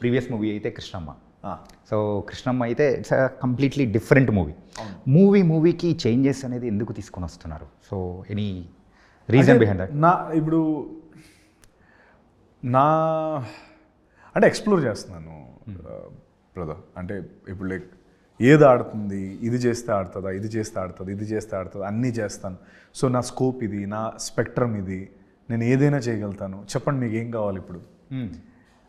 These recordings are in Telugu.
ప్రీవియస్ మూవీ అయితే కృష్ణమ్మ. సో కృష్ణమ్మ అయితే ఇట్స్ కంప్లీట్లీ డిఫరెంట్ మూవీ. మూవీకి చేంజెస్ అనేది ఎందుకు తీసుకొని వస్తున్నారు? So any reason behind that? ఇప్పుడు నా అంటే ఎక్స్ప్లోర్ చేస్తున్నాను బ్రదర్. అంటే ఇప్పుడు లైక్ ఏది ఆడుతుంది, ఇది చేస్తే ఆడుతుందా, ఇది చేస్తే ఆడుతుంది, ఇది చేస్తే ఆడుతుంది, అన్నీ చేస్తాను. సో నా స్కోప్ ఇది, నా స్పెక్ట్రమ్ ఇది, నేను ఏదైనా చేయగలుగుతాను. చెప్పండి మీకు ఏం కావాలి ఇప్పుడు?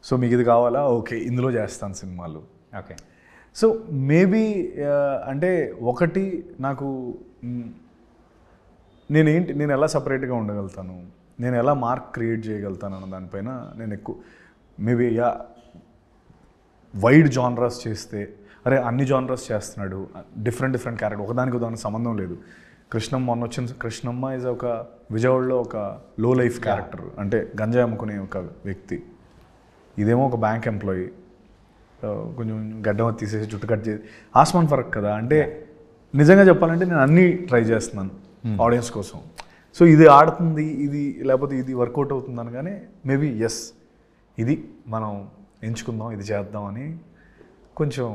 సో మీకు ఇది కావాలా, ఓకే ఇందులో చేస్తాను సినిమాలు. ఓకే. సో మేబీ అంటే ఒకటి నాకు నేను ఎలా సపరేట్గా ఉండగలుగుతాను, నేను ఎలా మార్క్ క్రియేట్ చేయగలుగుతాను అన్న దానిపైన నేను ఎక్కువ మేబీ వైడ్ జానరస్ చేస్తే, అరే అన్ని జానరస్ చేస్తున్నాడు, డిఫరెంట్ క్యారెక్టర్, ఒకదానికి సంబంధం లేదు. మొన్న వచ్చిన కృష్ణమ్మ ఈజ్ ఒక విజయవాడలో ఒక లో లైఫ్ క్యారెక్టర్, అంటే గంజాయి అమ్ముకునే ఒక వ్యక్తి. ఇదేమో ఒక బ్యాంక్ ఎంప్లాయీ, కొంచెం గడ్డం తీసేసి జుట్టు కట్ చేసి, ఆస్మాన్ ఫరక్ కదా. అంటే నిజంగా చెప్పాలంటే నేను అన్నీ ట్రై చేస్తున్నాను ఆడియన్స్ కోసం. సో ఇది ఆడుతుంది, ఇది లేకపోతే ఇది వర్కౌట్ అవుతుంది అనగానే మేబీ ఎస్ ఇది మనం ఎంచుకుందాం, ఇది చేద్దాం అని కొంచెం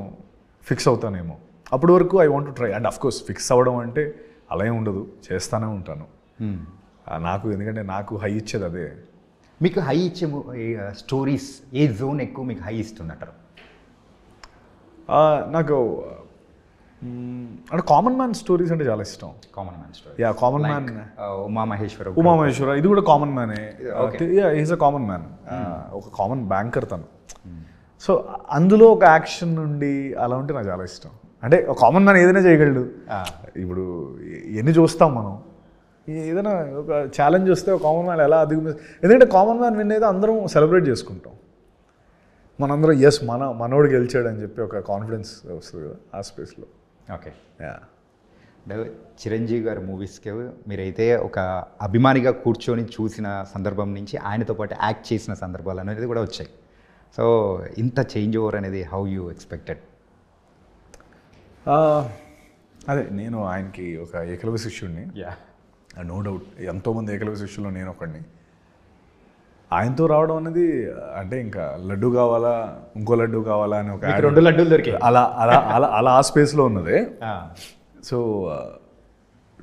ఫిక్స్ అవుతానేమో. అప్పటి వరకు I want to try. And of course fix అవ్వడం అంటే అలా ఏం ఉండదు, చేస్తూనే ఉంటాను. నాకు ఎందుకంటే నాకు హై ఇచ్చేది అదే. మీకు హై ఇచ్చే స్టోరీస్ ఏ జోన్ ఎక్కువ మీకు హై ఇస్తుందంటారు? నాకు అంటే కామన్ మ్యాన్ స్టోరీస్ అంటే చాలా ఇష్టం. Common man story. Yeah, common man. Umamaheswara ఇది కూడా కామన్ మ్యానే. ఈజ్ అ కామన్ మ్యాన్, ఒక కామన్ బ్యాంకర్ తను. సో అందులో ఒక యాక్షన్ నుండి అలా ఉంటే నాకు చాలా ఇష్టం. అంటే ఒక కామన్ మ్యాన్ ఏదైనా చేయగలడు. ఇప్పుడు ఎన్ని చూస్తాం మనం, ఏదైనా ఒక ఛాలెంజ్ వస్తే ఒక కామన్ మ్యాన్ ఎలా ఎందుకంటే కామన్ మ్యాన్ విన్ అయితే అందరం సెలబ్రేట్ చేసుకుంటాం. మనందరం ఎస్ మనోడు గెలిచాడు అని చెప్పి ఒక కాన్ఫిడెన్స్ వస్తుంది కదా ఆ స్పేస్లో. ఓకే. చిరంజీవి గారి మూవీస్కి మీరైతే ఒక అభిమానిగా కూర్చొని చూసిన సందర్భం నుంచి ఆయనతో పాటు యాక్ట్ చేసిన సందర్భాలు అనేది కూడా వచ్చాయి. సో ఇంత చేంజ్ ఓవర్ అనేది హౌ యూ ఎక్స్పెక్టెడ్? అదే నేను ఆయనకి ఒక ఏకలవ్య శిష్యుడిని, నో డౌట్. ఎంతోమంది ఏకలవ్య శిష్యుల్లో నేను ఒకడిని. ఆయనతో రావడం అనేది అంటే ఇంకా లడ్డు కావాలా, ఇంకో లడ్డు కావాలా అని ఒక 2 లడ్డూలు దొరికాయి. అలా అలా అలా అలా ఆ స్పేస్లో ఉన్నది. So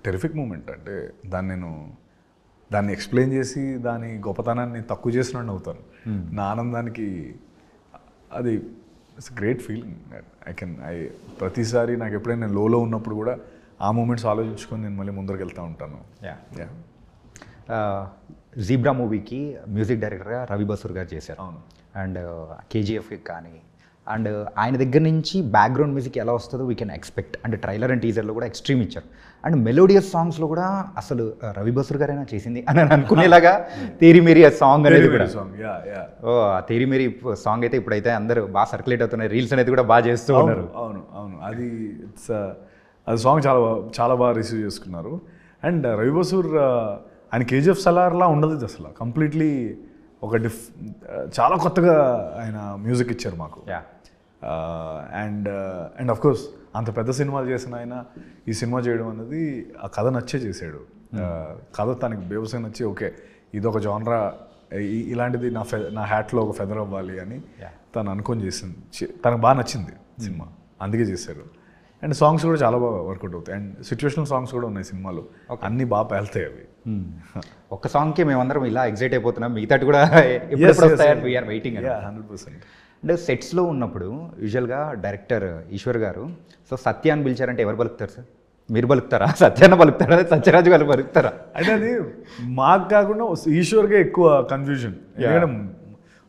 terrific moment. అంటే దాన్ని ఎక్స్ప్లెయిన్ చేసి దాని గొప్పతనాన్ని తక్కువ చేసినట్టు అవుతాను. నా ఆనందానికి అది ఇట్స్ గ్రేట్ ఫీలింగ్. ప్రతిసారి నాకు ఎప్పుడైనా నేను లోలో ఉన్నప్పుడు కూడా ఆ మూమెంట్స్ ఆలోచించుకొని నేను మళ్ళీ ముందరికి వెళ్తూ ఉంటాను. జీబ్రా మూవీకి మ్యూజిక్ డైరెక్టర్గా రవి బసూర్ గారు చేశారు. అవును. అండ్ కేజీఎఫ్కి కానీ, అండ్ ఆయన దగ్గర నుంచి బ్యాక్గ్రౌండ్ మ్యూజిక్ ఎలా వస్తుందో we can expect. And trailer and టీజర్లో కూడా ఎక్స్ట్రీమ్ ఇచ్చారు. అండ్ మెలోడియస్ సాంగ్స్లో కూడా అసలు రవి బసూర్ గారైనా చేసింది అని అనుకునేలాగా తేరీ మేరీ సాంగ్ అనేది కూడా. ఆ తేరీ మేరీ సాంగ్ అయితే ఇప్పుడైతే అందరూ బాగా సర్క్యులేట్ అవుతున్నాయి, రీల్స్ అనేది కూడా బాగా చేస్తూ ఉన్నారు. అవును అది సాంగ్ చాలా బాగా రిసీవ్ చేసుకున్నారు. అండ్ రవి బసూర్ ఆయన కేజీఎఫ్ సలార్లా ఉండదు ఇది అసలు. కంప్లీట్లీ ఒక చాలా కొత్తగా ఆయన మ్యూజిక్ ఇచ్చారు మాకు. అండ్ అఫ్ కోర్స్ అంత పెద్ద సినిమాలు చేసిన ఆయన ఈ సినిమా చేయడం అనేది ఆ కథ నచ్చే చేశాడు. కథ తనకి బేవసంగా నచ్చి, ఓకే ఇదొక జానరా, ఇలాంటిది నా హ్యాట్లో ఒక ఫెదర్ అవ్వాలి అని తను అనుకొని చేసింది. తనకు బాగా నచ్చింది సినిమా, అందుకే చేశారు. అండ్ సాంగ్స్ కూడా చాలా బాగా వర్కౌట్ అవుతాయి. అండ్ సిచ్యువేషనల్ సాంగ్స్ కూడా ఉన్నాయి సినిమాలో, అన్నీ బాగా పేలుతాయి అవి. ఒక్క సాంగ్కి మేమందరం ఇలా ఎగ్జైట్ అయిపోతున్నాం, మిగతాటి కూడా వెయిటింగ్. 100%. అంటే సెట్స్లో ఉన్నప్పుడు యూజువల్గా డైరెక్టర్ ఈశ్వర్ గారు సో సత్య అని పిలిచారంటే ఎవరు పలుకుతారు సార్? మీరు పలుకుతారా, సత్యాన్న పలుకుతారా, సత్యరాజు గారు పలుకుతారా? అంటే అది మాకు కాకుండా ఈశ్వర్గా ఎక్కువ కన్ఫ్యూజన్. ఎందుకంటే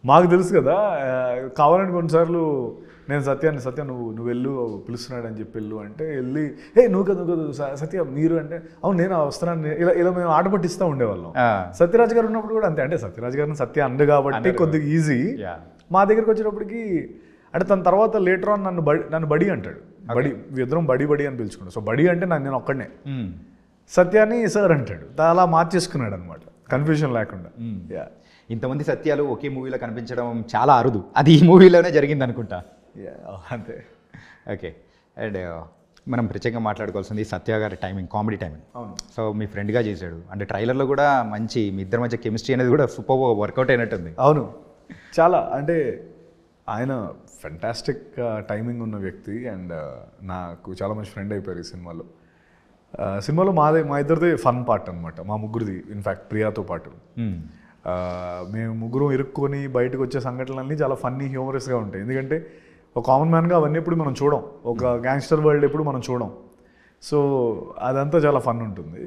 మాకు తెలుసు కదా, కావాలని కొన్నిసార్లు నేను సత్య నువ్వు వెళ్ళు, పిలుస్తున్నాడు అని చెప్పి వెళ్ళు అంటే వెళ్ళి, నువ్వు కదా సత్య మీరు అంటే అవును నేను వస్తున్నాను, ఇలా మేము ఆట పట్టిస్తూ ఉండేవాళ్ళం. సత్యరాజ్ గారు ఉన్నప్పుడు కూడా అంతే. అంటే సత్యరాజ్ గారిని సత్య అండు కాబట్టి కొద్దిగా ఈజీ. మా దగ్గరికి వచ్చేటప్పటికి అంటే తన తర్వాత లేటర్ ఆన్ నన్ను బడి అంటాడు. ఇద్దరం బడి అని పిలుచుకున్నాడు. సో బడి అంటే నేను ఒక్కడనే, సత్యాన్ని సార్ అంటాడు. అలా మార్చేసుకున్నాడు అనమాట, కన్ఫ్యూజన్ లేకుండా. ఇంతమంది సత్యాలు ఒకే మూవీలో కనిపించడం చాలా అరుదు, అది ఈ మూవీలోనే జరిగింది అనుకుంటా. అంతే. ఓకే. అండ్ మనం ప్రత్యేకంగా మాట్లాడుకోవాల్సింది సత్య గారి టైమింగ్, కామెడీ టైమింగ్. అవును. సో మీ ఫ్రెండ్గా చేశాడు, అంటే ట్రైలర్లో కూడా మంచి మీ ఇద్దరి మధ్య కెమిస్ట్రీ అనేది కూడా సూపర్ వర్కౌట్ అయినట్టుంది. అవును, చాలా. అంటే ఆయన ఫెంటాస్టిక్ టైమింగ్ ఉన్న వ్యక్తి అండ్ నాకు చాలా మంచి ఫ్రెండ్ అయిపోయారు ఈ సినిమాలో. సినిమాలో మా ఇద్దరిది ఫన్ పార్ట్ అనమాట, మా ముగ్గురిది. ఇన్ఫ్యాక్ట్ ప్రియాతో పాటు మేము ముగ్గురం ఇరుక్కొని బయటకు వచ్చే సంఘటనలన్నీ చాలా ఫన్నీ హ్యూమరస్గా ఉంటాయి. ఎందుకంటే ఒక కామన్ మ్యాన్గా అవన్నీ ఎప్పుడు మనం చూడం, ఒక గ్యాంగ్స్టర్ వరల్డ్ ఎప్పుడు మనం చూడం. సో అదంతా చాలా ఫన్ ఉంటుంది.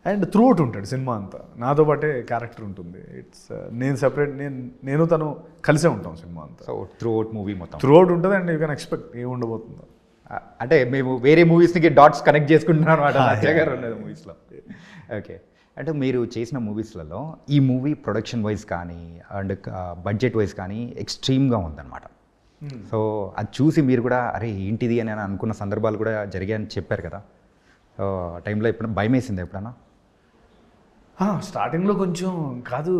అండ్ త్రూ అవుట్ ఉంటాడు సినిమా అంతా, నాతో పాటే క్యారెక్టర్ ఉంటుంది. ఇట్స్ నేను సెపరేట్, నేను తను కలిసే ఉంటాం సినిమా అంతా. సో త్రూ అవుట్ మూవీ మొత్తం త్రూ అవుట్ ఉంటుంది. అండ్ యూ కెన్ ఎక్స్పెక్ట్ ఏమి ఉండబోతుందో. అంటే మేము వేరే మూవీస్కి డాట్స్ కనెక్ట్ చేసుకుంటున్నాం అనమాట అజయ్ గారు ఉన్నది మూవీస్లో. ఓకే, అంటే మీరు చేసిన మూవీస్లలో ఈ మూవీ ప్రొడక్షన్ వైజ్ కానీ అండ్ బడ్జెట్ వైజ్ కానీ ఎక్స్ట్రీమ్గా ఉందన్నమాట. సో అది చూసి మీరు కూడా అరే ఏంటిది అని అనుకున్న సందర్భాలు కూడా జరిగాయని చెప్పారు కదా. సో ఆ టైంలో ఎప్పుడైనా భయం వేసింది ఎప్పుడన్నా? స్టార్టింగ్లో కొంచెం కాదు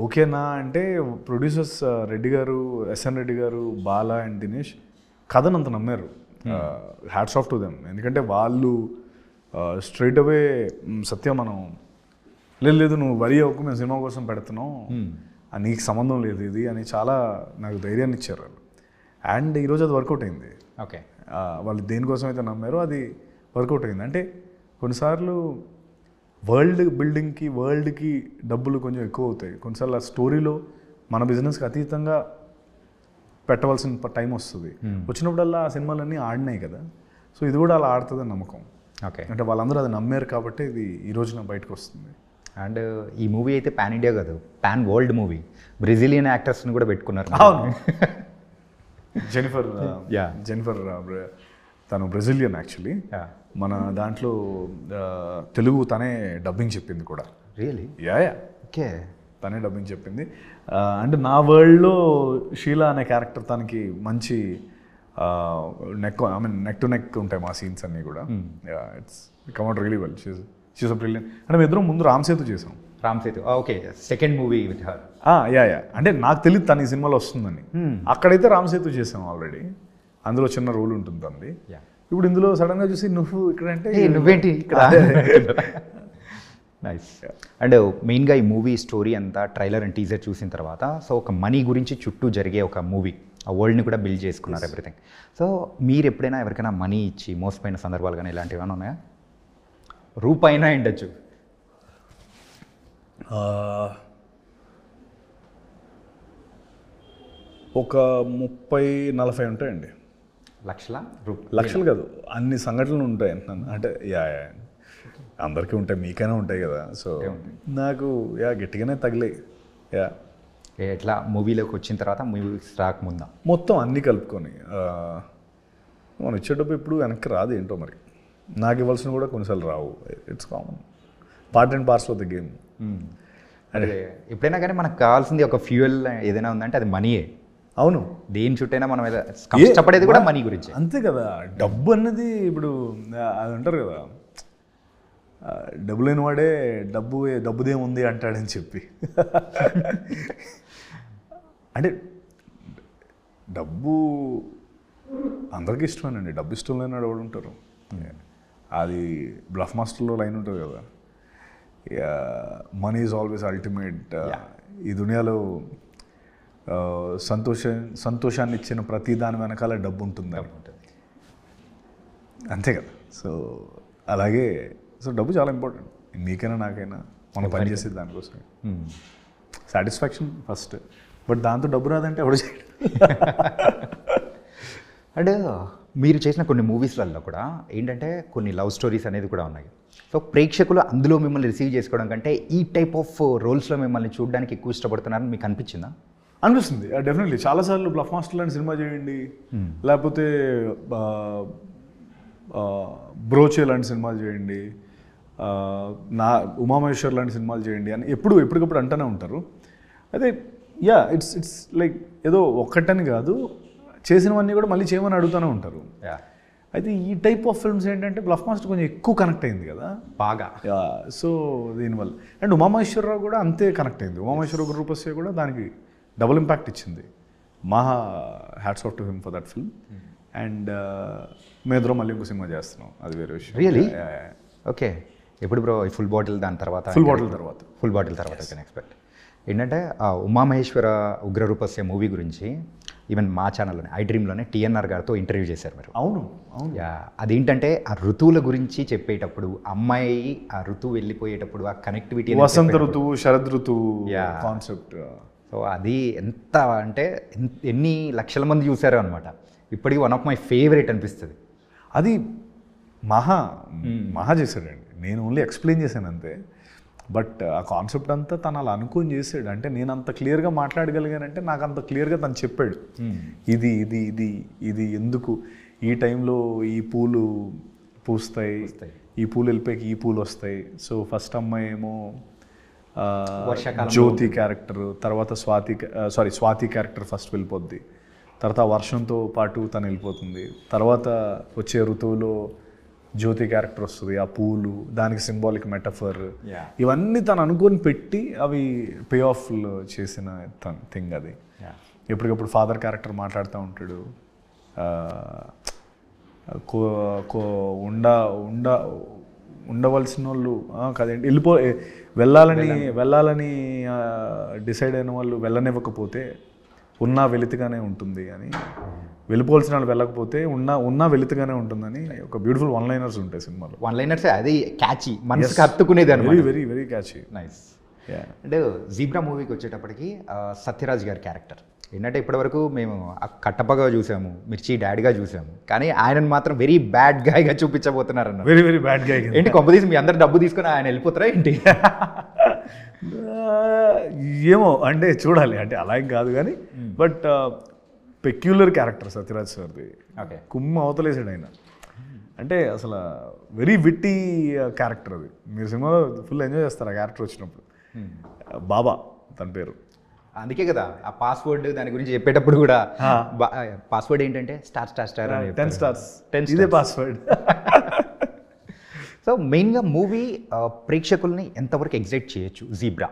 ఓకేనా అంటే ప్రొడ్యూసర్స్ రెడ్డి గారు, ఎస్ఎన్ రెడ్డి గారు, బాలా అండ్ దినేష్ కథను అంత నమ్మారు. Hats off to them. ఎందుకంటే వాళ్ళు స్ట్రైట్ అవే సత్య మనం లేదు నువ్వు వరి అవ్వకు, మేము సినిమా కోసం పెడుతున్నాం, నీకు సంబంధం లేదు ఇది అని చాలా నాకు ధైర్యాన్ని ఇచ్చారు వాళ్ళు. అండ్ ఈరోజు అది వర్కౌట్ అయింది. ఓకే, వాళ్ళు దేనికోసం అయితే నమ్మారో అది వర్కౌట్ అయింది. అంటే కొన్నిసార్లు వరల్డ్ బిల్డింగ్కి వరల్డ్కి డబ్బులు కొంచెం ఎక్కువ అవుతాయి. కొన్నిసార్లు ఆ స్టోరీలో మన బిజినెస్కి అతీతంగా పెట్టవలసిన టైం వస్తుంది. వచ్చినప్పుడల్లా ఆ సినిమాలన్నీ ఆడినాయి కదా. సో ఇది కూడా అలా ఆడుతుందని నమ్మకం. ఓకే, అంటే వాళ్ళందరూ అది నమ్మారు కాబట్టి ఇది ఈ రోజున బయటకు వస్తుంది. అండ్ ఈ మూవీ అయితే పాన్ ఇండియా కాదు, పాన్ వరల్డ్ మూవీ. బ్రెజిలియన్ యాక్టర్స్ని కూడా పెట్టుకున్నారు. జెనిఫర్ తను బ్రెజిలియన్ యాక్చువల్లీ. మన దాంట్లో తెలుగు తనే డబ్బింగ్ చెప్పింది కూడా. రియలీ? యా. ఓకే, తనే డబ్బింగ్ చెప్పింది. అంటే నా వరల్డ్లో షీలా అనే క్యారెక్టర్ తనకి మంచి నెక్ టు నెక్ ఉంటాయి మా సీన్స్ అన్నీ కూడా. It's come out really well. She's a brilliant. అంటే మేము ఇద్దరం ముందు రామ్ సేతు చేసాం. Ram Setu, okay, second movie with her. Yeah. అంటే నాకు తెలియదు తను ఈ సినిమాలో వస్తుందని. అక్కడైతే రామ్ సేతు చేసాం ఆల్రెడీ, అందులో చిన్న రోల్ ఉంటుంది తనది. ఇప్పుడు ఇందులో సడన్గా చూసి నువ్వు ఇక్కడ అంటే నువ్వేంటి ఇక్కడ. నైస్. అండ్ మెయిన్గా ఈ మూవీ స్టోరీ అంతా ట్రైలర్ అండ్ టీజర్ చూసిన తర్వాత సో ఒక మనీ గురించి చుట్టూ జరిగే ఒక మూవీ, ఆ వరల్డ్ని కూడా బిల్డ్ చేసుకున్నారు ఎవ్రీథింగ్. సో మీరు ఎప్పుడైనా ఎవరికైనా మనీ ఇచ్చి మోసపోయిన సందర్భాలు కానీ ఇలాంటివి ఏమైనా ఉన్నాయా? రూపాయినా ఉండొచ్చు. ఒక 30-40 ఉంటాయండి. లక్షలు కాదు, అన్ని సంఘటనలు ఉంటాయి అంటున్నాను. అంటే అందరికీ ఉంటాయి, మీకైనా ఉంటాయి కదా. సో నాకు గట్టిగానే తగిలే. ఎట్లా మూవీలోకి వచ్చిన తర్వాత మూవీస్ రాకముందా మొత్తం అన్నీ కలుపుకొని మనం ఇచ్చేటప్పుడు ఇప్పుడు వెనక్కి రాదు ఏంటో మరి. నాకు ఇవ్వాల్సిన కూడా కొన్నిసార్లు రావు. It's common, part and parcel of the game. అంటే ఎప్పుడైనా కానీ మనకు కావాల్సింది ఒక ఫ్యూయల్ ఏదైనా ఉందంటే అది మనీయే. అవును, దేని చుట్టైనా మనం కష్టపడేది కూడా మనీ గురించి. అంతే కదా. డబ్బు అన్నది ఇప్పుడు అది అంటారు కదా, డబ్బు లేని వాడే డబ్బుదేముంది అంటాడని చెప్పి. అంటే డబ్బు అందరికీ ఇష్టమేనండి. డబ్బు ఇష్టం లేని వాడు ఎవడు ఉంటారు. అది బ్లఫ్ మాస్టర్లో లైన్ ఉంటుంది కదా, మనీ ఈజ్ ఆల్వేస్ అల్టిమేట్. ఈ దునియాలో సంతోషాన్ని ఇచ్చిన ప్రతి దాని వెనకాల డబ్బు ఉంటుంది. అంతే కదా. సో అలాగే సో డబ్బు చాలా ఇంపార్టెంట్, మీకైనా నాకైనా. మనం పనిచేసేది దానికోసం. సాటిస్ఫాక్షన్ ఫస్ట్, బట్ దాంతో డబ్బు రాదంటే ఎవడు చేయడు. అంటే మీరు చేసిన కొన్ని మూవీస్లలో కూడా ఏంటంటే కొన్ని లవ్ స్టోరీస్ అనేది కూడా ఉన్నాయి. సో ప్రేక్షకులు అందులో మిమ్మల్ని రిసీవ్ చేసుకోవడం కంటే ఈ టైప్ ఆఫ్ రోల్స్లో మిమ్మల్ని చూడడానికి ఎక్కువ ఇష్టపడుతున్నారని మీకు అనిపించిందా? అనిపిస్తుంది డెఫినెట్లీ. చాలాసార్లు బ్లఫ్ మాస్టర్ లాంటి సినిమా చేయండి, లేకపోతే బ్రోచే లాంటి సినిమాలు చేయండి, నా ఉమామహేశ్వర్ లాంటి సినిమాలు చేయండి అని ఎప్పటికప్పుడు అంటూనే ఉంటారు. అయితే ఇట్స్ లైక్ ఏదో ఒక్కటని కాదు, చేసినవన్నీ కూడా మళ్ళీ చేయమని అడుగుతూనే ఉంటారు. అయితే ఈ టైప్ ఆఫ్ ఫిల్మ్స్ ఏంటంటే బ్లఫ్ మాస్టర్ కొంచెం ఎక్కువ కనెక్ట్ అయింది కదా బాగా. సో దీనివల్ల అండ్ ఉమామహేశ్వరరావు కూడా అంతే కనెక్ట్ అయింది. ఉమామహేశ్వర రూపస్య కూడా దానికి డబుల్ ఇంపాక్ట్ ఇచ్చింది. మహా hats off to him for that film. And మేమిద్దరం మళ్ళీ ఇంకో సినిమా చేస్తున్నాం, అది వేరే విషయం. రియలీ? ఓకే. ఎప్పుడు బ్రో ఈ ఫుల్ బాటిల్ దాని తర్వాత? ఫుల్ బాటిల్ తర్వాత కెన్ ఎక్స్పెక్ట్. ఏంటంటే ఉమామహేశ్వర ఉగ్రరూపస్య మూవీ గురించి ఈవెన్ మా ఛానల్లోనే ఐ డ్రీమ్లోనే టీఎన్ఆర్ గారితో ఇంటర్వ్యూ చేశారు మీరు. అవును అవును. యా, అదేంటంటే ఆ ఋతువుల గురించి చెప్పేటప్పుడు అమ్మాయి ఆ ఋతువు వెళ్ళిపోయేటప్పుడు ఆ కనెక్టివిటీ, వసంత ఋతువు, శరద్ ఋతువు Yeah. కాన్సెప్ట్. సో అది ఎంత అంటే ఎన్ని లక్షల మంది చూసారో అనమాట. ఇప్పటికీ వన్ ఆఫ్ మై ఫేవరెట్ అనిపిస్తుంది. అది మహా చేశాడండి. నేను ఓన్లీ ఎక్స్ప్లెయిన్ చేశాను అంతే. బట్ ఆ కాన్సెప్ట్ అంతా తను అలా అనుకొని చేసాడు. అంటే నేను అంత క్లియర్గా మాట్లాడగలిగానంటే నాకు అంత క్లియర్గా తను చెప్పాడు. ఇది ఇది ఇది ఇది ఎందుకు ఈ టైంలో ఈ పూలు పూస్తాయి, ఈ పూలు వెళ్ళిపోయి ఈ పూలు వస్తాయి. సో ఫస్ట్ అమ్మాయి ఏమో జ్యోతి క్యారెక్టర్, తర్వాత స్వాతి క్యారెక్టర్ ఫస్ట్ వెళ్ళిపోద్ది. తర్వాత వర్షంతో పాటు తను వెళ్ళిపోతుంది. తర్వాత వచ్చే ఋతువులో జ్యోతి క్యారెక్టర్ వస్తుంది, ఆ పూలు దానికి సింబాలిక్ మెటఫర్. ఇవన్నీ తను అనుకొని పెట్టి అవి పే ఆఫ్లో చేసిన థింగ్ అది. ఎప్పటికప్పుడు ఫాదర్ క్యారెక్టర్ మాట్లాడుతూ ఉంటాడు, ఉండవలసిన వాళ్ళు కదేంటి వెళ్ళాలని డిసైడ్ అయిన వాళ్ళు వెళ్ళనివ్వకపోతే ఉన్నా వెలితిగానే ఉంటుంది అని, వెళ్ళిపోవాల్సిన వాళ్ళు వెళ్ళకపోతే ఉన్నా వెలితిగానే ఉంటుందని ఒక బ్యూటిఫుల్ వన్ లైనర్స్ ఉంటాయి సినిమాలో. వన్ లైనర్స్ అది క్యాచీ, మనసుకి హత్తుకునేది అనమాట. Very very very catchy. Nice. అంటే జీబ్రా మూవీకి వచ్చేటప్పటికి సత్యరాజ్ గారి క్యారెక్టర్ ఏంటంటే ఇప్పటివరకు మేము కట్టప్పగా చూసాము, మిర్చి డాడ్గా చూసాము, కానీ ఆయనను మాత్రం వెరీ బ్యాడ్ గాయ్గా చూపించబోతున్నారు అన్న. Very very bad guy. ఏంటి కొంపదీసి మీ అందరు డబ్బు తీసుకుని ఆయన వెళ్ళిపోతారా ఏంటి? ఏమో అంటే చూడాలి, అంటే అలా ఏం కాదు కానీ బట్ పెక్యులర్ క్యారెక్టర్ సత్యరాజ్ సార్ది. ఓకే, కుమ్మ అవతలేసాడు ఆయన. అంటే అసలు వెరీ విట్టి క్యారెక్టర్ అది. మీరు సినిమాలో ఫుల్ ఎంజాయ్ చేస్తారు ఆ క్యారెక్టర్ వచ్చినప్పుడు. బాబా తన పేరు. అందుకే కదా ఆ పాస్వర్డ్ దాని గురించి చెప్పేటప్పుడు కూడా పాస్వర్డ్ ఏంటంటే స్టార్ స్టార్ స్టార్ 10 stars ఇదే పాస్వర్డ్. సో మెయిన్గా మూవీ ప్రేక్షకుల్ని ఎంతవరకు ఎగ్జైట్ చేయొచ్చు జీబ్రా?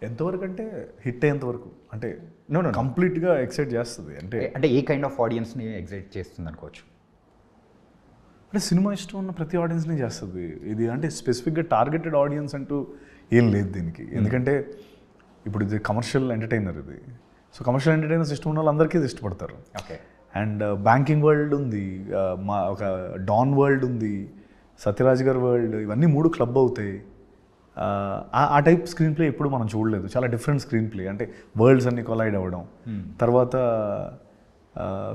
ఎంతవరకు అంటే హిట్ అయ్యేంతవరకు, అంటే కంప్లీట్గా ఎక్సైట్ చేస్తుంది. అంటే ఏ కైండ్ ఆఫ్ ఆడియన్స్ని ఎగ్జైట్ చేస్తుంది అనుకోవచ్చు? అంటే సినిమా ఇష్టం ఉన్న ప్రతి ఆడియన్స్ని చేస్తుంది ఇది. అంటే స్పెసిఫిక్గా టార్గెటెడ్ ఆడియన్స్ అంటూ ఏం లేదు దీనికి. ఎందుకంటే ఇప్పుడు ఇది కమర్షియల్ ఎంటర్టైనర్ ఇది. సో కమర్షియల్ ఎంటర్టైనర్స్ ఇష్టం ఉన్న వాళ్ళందరికీ ఇది ఇష్టపడతారు. ఓకే. అండ్ బ్యాంకింగ్ వరల్డ్ ఉంది, మా ఒక డాన్ వరల్డ్ ఉంది, సత్యరాజ్ గారి వరల్డ్, ఇవన్నీ 3 క్లబ్ అవుతాయి. ఆ టైప్ స్క్రీన్ ప్లే ఎప్పుడు మనం చూడలేదు. చాలా డిఫరెంట్ స్క్రీన్ ప్లే, అంటే వరల్డ్స్ అన్ని కొలైడ్ అవ్వడం. తర్వాత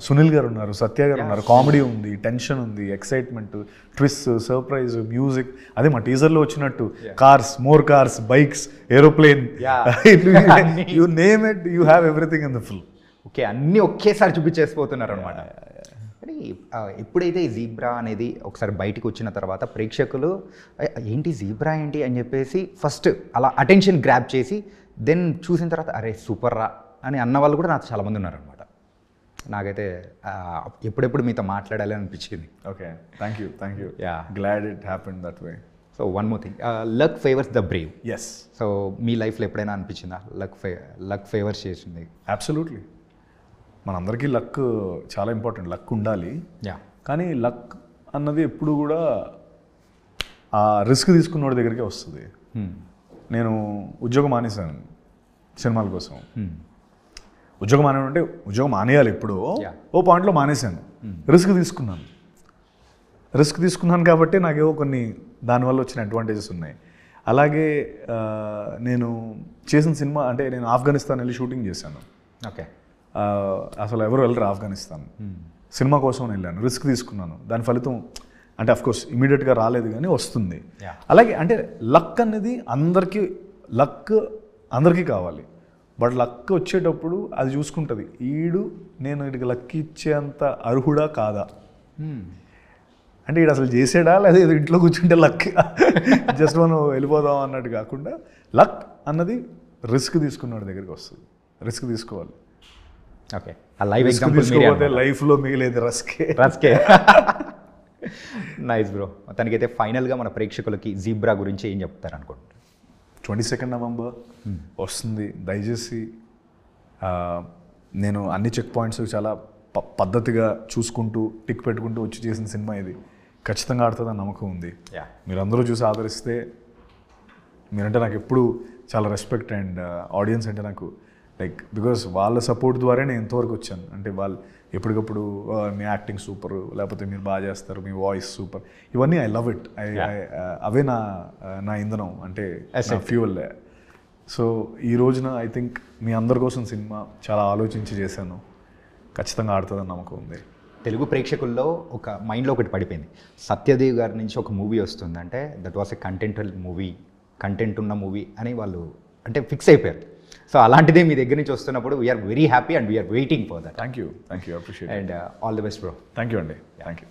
సునీల్ గారు ఉన్నారు, సత్య గారు ఉన్నారు, కామెడీ ఉంది, టెన్షన్ ఉంది, ఎక్సైట్మెంట్, ట్విస్ట్, సర్ప్రైజ్, మ్యూజిక్. అదే మా టీజర్లో వచ్చినట్టు cars, more cars, bikes, aeroplane, you name it, you have everything in the film. Okay, అన్నీ ఒకేసారి చూపించేసిపోతున్నారు అనమాట. కానీ ఎప్పుడైతే ఈ జీబ్రా అనేది ఒకసారి బయటికి వచ్చిన తర్వాత ప్రేక్షకులు ఏంటి జీబ్రా ఏంటి అని చెప్పేసి ఫస్ట్ అలా అటెన్షన్ గ్రాప్ చేసి దెన్ చూసిన తర్వాత అరే సూపర్ రా అని అన్న వాళ్ళు కూడా నాకు చాలామంది ఉన్నారనమాట. నాకైతే ఎప్పుడెప్పుడు మీతో మాట్లాడాలి అనిపించింది. Okay, thank you. Yeah, glad it happened that way. So one more thing, luck favours the brave. Yes. So మీ లైఫ్లో ఎప్పుడైనా అనిపించిందా లక్ ఫేవర్స్ చేసింది? అబ్సల్యూట్లీ. మనందరికీ లక్ చాలా ఇంపార్టెంట్, లక్ ఉండాలి. యా, కానీ లక్ అన్నది ఎప్పుడు కూడా ఆ రిస్క్ తీసుకున్నోడి దగ్గరికే వస్తుంది. నేను ఉద్యోగం మానేశాను సినిమాల కోసం. ఉద్యోగం మానేయాలంటే ఉద్యోగం మానేయాలి ఎప్పుడో, ఓ పాయింట్లో మానేశాను. రిస్క్ తీసుకున్నాను కాబట్టి నాకేవో కొన్ని దానివల్ల వచ్చిన అడ్వాంటేజెస్ ఉన్నాయి. అలాగే నేను చేసిన సినిమా అంటే నేను ఆఫ్ఘనిస్తాన్ వెళ్ళి షూటింగ్ చేశాను. ఓకే. అసలు ఎవరు వెళ్ళరు ఆఫ్ఘనిస్తాన్. సినిమా కోసం వెళ్ళాను, రిస్క్ తీసుకున్నాను. దాని ఫలితం అంటే అఫ్కోర్స్ ఇమీడియట్గా రాలేదు కానీ వస్తుంది. అలాగే అంటే లక్ అనేది అందరికీ కావాలి. బట్ లక్ వచ్చేటప్పుడు అది చూసుకుంటుంది, నేను వీడికి లక్ ఇచ్చేంత అర్హుడా కాదా, అంటే వీడు అసలు చేసాడా లేదా ఏదో ఇంట్లో కూర్చుంటే లక్ జస్ట్ మనం వెళ్ళిపోదాం అన్నట్టు కాకుండా లక్ అన్నది రిస్క్ తీసుకున్నాడు దగ్గరికి వస్తుంది. రిస్క్ తీసుకోవాలి. ఓకే, ఆ లైవ్ ఎగ్జాంపుల్ లైఫ్లో మిగిలేదు రస్కే. Nice bro. తనకైతే ఫైనల్గా మన ప్రేక్షకులకి జీబ్రా గురించి ఏం చెప్తారు అనుకుంటున్నారు? 22 నవంబర్ వస్తుంది. దయచేసి నేను అన్ని చెక్ పాయింట్స్ చాలా పద్ధతిగా చూసుకుంటూ టిక్ పెట్టుకుంటూ వచ్చి చేసిన సినిమా ఇది. ఖచ్చితంగా ఆడుతుందని నమ్మకం ఉంది. మీరందరూ చూసి ఆదరిస్తే, మీరంటే నాకు ఎప్పుడు చాలా రెస్పెక్ట్ అండ్ ఆడియన్స్ అంటే నాకు లైక్ బికాస్ వాళ్ళ సపోర్ట్ ద్వారా నేను ఎంతవరకు వచ్చాను. అంటే వాళ్ళు ఎప్పటికప్పుడు మీ యాక్టింగ్ సూపర్, లేకపోతే మీరు బాగా చేస్తారు, మీ వాయిస్ సూపర్, ఇవన్నీ ఐ లవ్ ఇట్. అవే నా ఇంధనం, అంటే నా ఫ్యూయల్. సో ఈ రోజున ఐ థింక్ మీ అందరి కోసం సినిమా చాలా ఆలోచించి చేశాను, ఖచ్చితంగా ఆడుతుందని నమ్మకం ఉంది. తెలుగు ప్రేక్షకుల్లో ఒక మైండ్లో ఒకటి పడిపోయింది, సత్యదేవ్ గారి నుంచి ఒక మూవీ వస్తుందంటే దట్ వాస్ ఎ కంటెంట్ ఉన్న మూవీ అని వాళ్ళు అంటే ఫిక్స్ అయిపోయారు. సో అలాంటిదే మీ దగ్గర నుంచి వస్తున్నప్పుడు we are very happy and we are waiting for that. Thank you appreciate and all the best bro. Thank you అండి. Thank you.